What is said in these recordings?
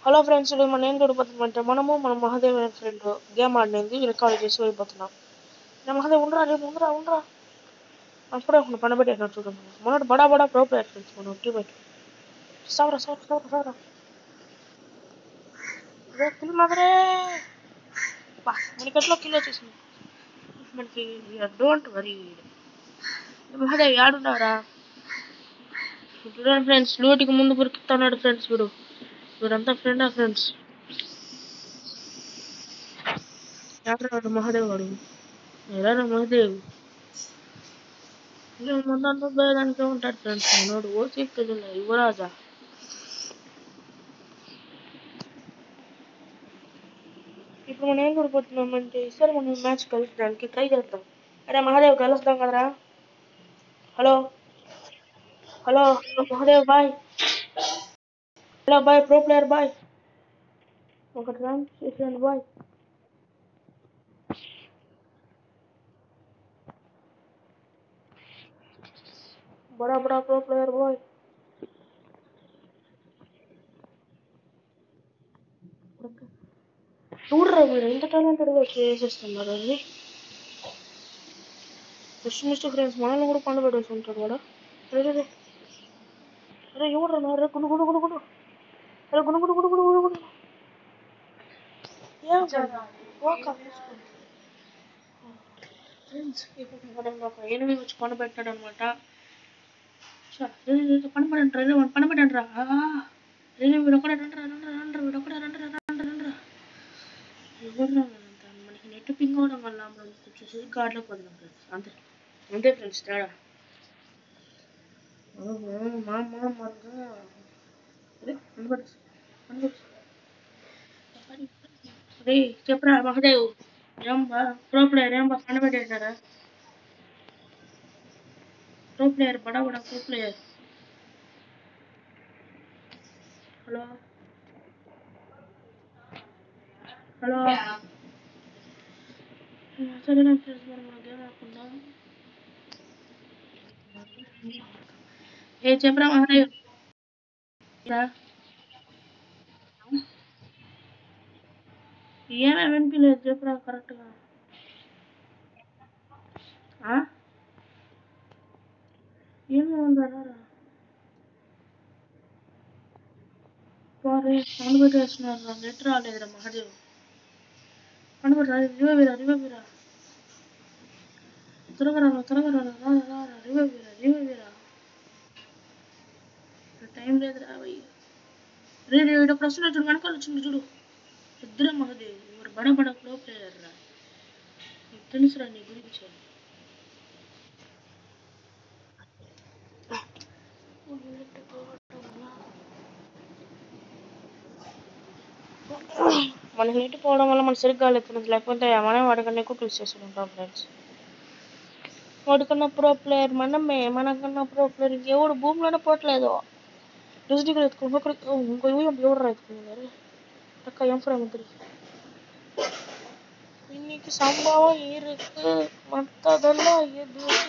Hello friends, మనం ఏం చూడబోతున్నామంటే మన మహాదేవ్ అనే ఫ్రెండ్ గేమ్ ఆడినది రికార్డ్ చేసి వెళ్ళిపోతున్నాం. మహాదేవ్ ఉండరా, రేపు ఉండరా అప్పుడే పనబెట్టాను చూడండి. మనోడు బడా ప్రో ప్లేయర్ ఫ్రెండ్స్, మన టీమేట్. సవరా కిల్ మాత్రే మనకి ఎట్లా కిల్ వచ్చేసింది మనకి. Don't worry. మహాదేవ్ ఆడున్నారా చూడండి ఫ్రెండ్స్, లూటికి ముందు గురికిస్తున్నాడు ఫ్రెండ్స్. వీడంతా ఫ్రెండ్స్. ఎవరు మహాదేవ్ వాడు? ఎలా మహాదేవ్ ముందంతా భేదానికే ఉంటాడు ఫ్రెండ్స్. మనోడు ఓసి యువరాజా. ఇప్పుడు మనం ఏం కోల్పోతున్నామంటే ఈసారి మనం మ్యాచ్ కలుసడానికి ట్రై చేద్దాం. అరే మహాదేవ్ కలుస్తాం కదరా. హలో మహాదేవ్ బాయ్. హలో బాయ్, ప్రో ప్లేయర్ బాయ్. ఒకటి ర్యాంక్ చేసాను బాయ్. బడా ప్రో ప్లేయర్ బాయ్. చూడరా మీరు ఎంత టాలెంటెడ్గా చేసేస్తున్నారు. అది మిస్టర్ ఫ్రెండ్స్, మనల్ని కూడా పండు పెట్టేసి ఉంటాడు వాడు. అరే ఎవరు రే గుడు. అరే గుడు. ఫ్రెండ్స్, ఇప్పుడు మనం ఒక ఎనిమిది వచ్చి పండు పెట్టాడు అనమాట. పనబడండి రా. వీడొక్కడే రండి. మనకి నెట్ పింగ్ అవడం వల్ల మనం వచ్చేసి గాడ్లో పోతున్నాం ఫ్రెండ్స్. అంతే ఫ్రెండ్స్ తేడా. చెప్పరా మహాదేవ్, ప్రో ప్లేయర్ ఏం కనబడేశారా? ప్రో ప్లేయర్ బడా ప్రో ప్లేయర్. హలో సరే ఫ్రెండ్స్, మనం గేమ్ ఆడుకుందాం. చెప్పరా మహాదేవ్. ఏమేమి వినిపించలేదు చెప్పరా కరెక్ట్గా. ఏమేమి సౌండ్ పెట్టేస్తున్నారు. నెట్ రాలేదురా మహాదేవ్. పండుగ రివైవీరా. త్వరగా రా రివైవీరా. టైం లేదురా భయ్. వీడప్పుడు వస్తున్నాడు చూడు, వెనకాల వచ్చింది చూడు. ఇద్దరే మహాదేవ్, ఎవరు బడా ప్రో ప్లేయర్ రా. నీకు తెలుసురా నీ గురించి. మనకి నీటి పోవడం వల్ల మన సరిగ్గా లేదు, లేకపోతే మనం వాడికన్నా ఎక్కువ కిల్స్ చేసుకుంటాం ఫ్రెండ్స్. వాడికన్నా ప్రో ప్లేయర్ మనకన్నా ప్రో ప్లేయర్ ఇంకెవడు భూమిలోనే పోవట్లేదు. డిజిటల్ ఇంకో ఎవరు ఎత్తుకున్నారు அக்கா என் ஃப்ரெண்ட் வந்துருக்கு. இன்னைக்கு சம்பவம் இருக்கு, மற்றதெல்லாம் எதுக்கு.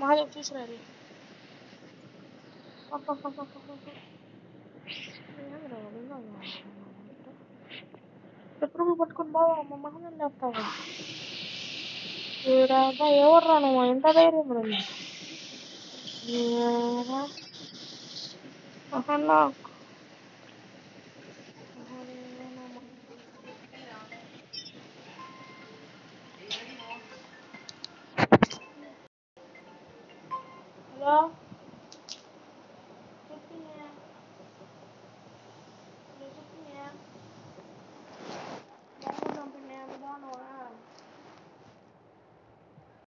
మహాదేవ్ చూసినారు. ఎప్పుడు పట్టుకుని బావా మా మహన్ లేపుతావా? ఎవర్రా నువ్వు, ఎంత ధైర్యం రండి. మహన్నా హలో